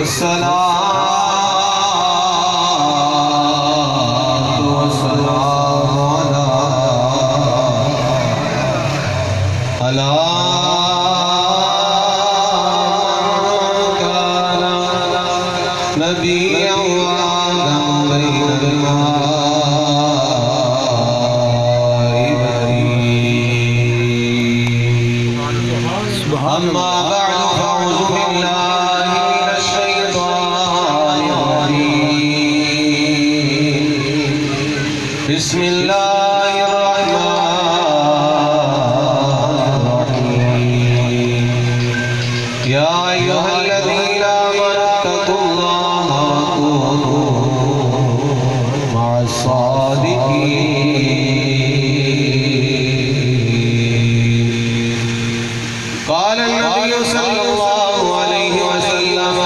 वस्सलातु वस्सलामु अला नबिय्यन व आदम बैनल माई बरीन। अम्मा बअद फअऊज़ु बिल्लाहि मिनश शैतानिर रजीम। बिस्मिल्लाहिर रहमानिर रहीम। या अय्युहल्लज़ीना आमनुत्तक़ुल्लाहा वकूनू मअस्सादिक़ीन। क़ाल अन्नबिय्यु सल्लल्लाहु अलैहि वसल्लम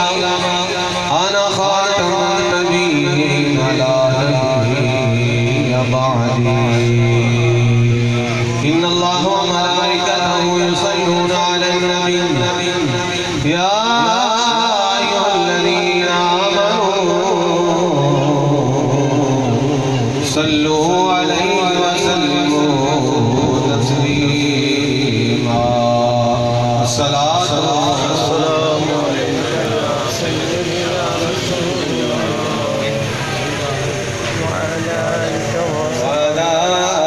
अना ख़ातमुन नबिय्यीन ला नबिय्य बअदी। इन्नल्लाह व मलाइकतहु युसल्लूना अलन नबी या अय्युहल्लज़ीना आमनू सल्लू अलैहि वसल्लिमू तस्लीमा। अस्सलातु वस्सलामु अलैका सय्यिदना रसूलल्लाह व अला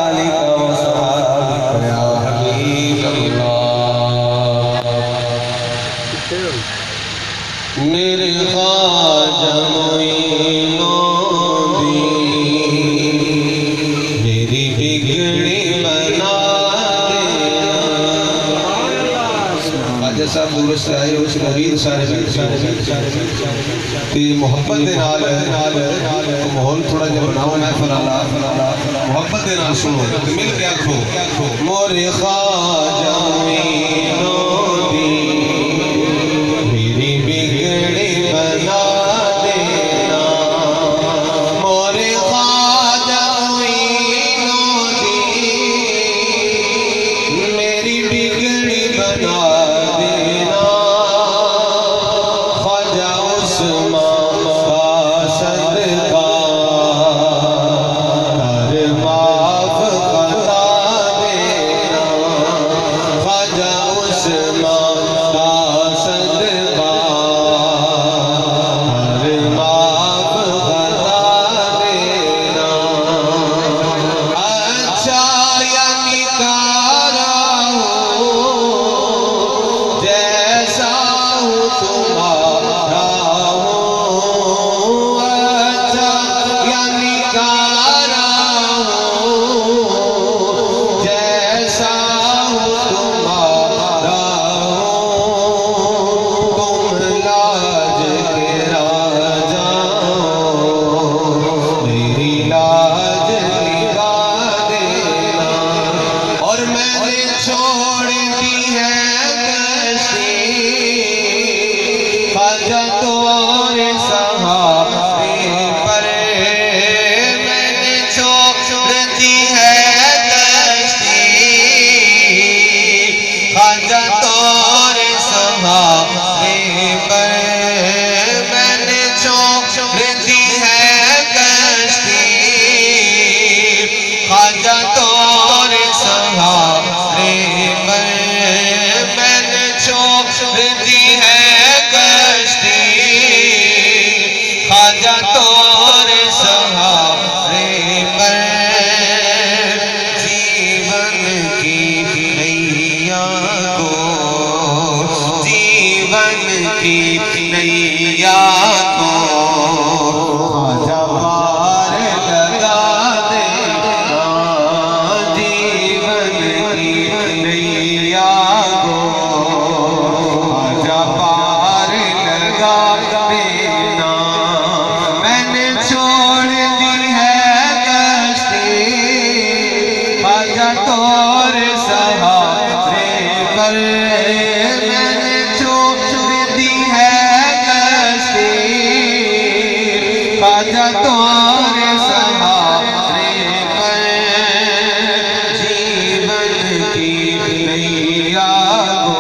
आलिका व सहाबिका या हबीबल्लाह। मेरे ख्वाजा मोइनुद्दीन मेरी बिगड़ी बना ख्वाजा साहब दूर से आए उस मुरीद सारे मोहब्बत दे नाल माहौल थोड़ा जिहा बनाओ महफिल वाला मोहब्बत दे नाल सुनो मिल के आखो मोरे ख्वाजा मोइनुद्दीन मेरी बिगड़ी बना देना। मोरे ख्वाजा मोइनुद्दीन मेरी बिगड़ी बना देना। ख्वाजा उस्मान का सदका कर माफ खता देना। ख्वाजा उस्मान का सदका कर माफ खता देना। अच्छा यानी कारा हूँ जैसा हूँ तुम्हारा हूँ। अच्छा यानी कारा हूँ जैसा हूँ तुम्हारा हूँ। तुम लाज के राजा हो मेरी लाज निभा देना। और मैंने छोड़ दी है कश्ती ख्वाजा तोरे सहारे पर। मैंने छोड़ दी है कश्ती ख्वाजा तोरे सहारे पर। मैंने छोड़ दी है कश्ती ख्वाजा तोरे सहारे पर। मैंने छोड़ दी है कश्ती ख्वाजा तोरे सहारे पर। जीवन की नैया को जीवन की नैया को ख्वाजा पार लगा देना। जीवन की नैया को ख्वाजा पार लगा देना। मैंने छोड़ दी है कश्ती ख्वाजा तोरे सहारे पर। मैंने छोड़ दी है कश्ती ख्वाजा तोरे सहारे पर। जीवन की नैया को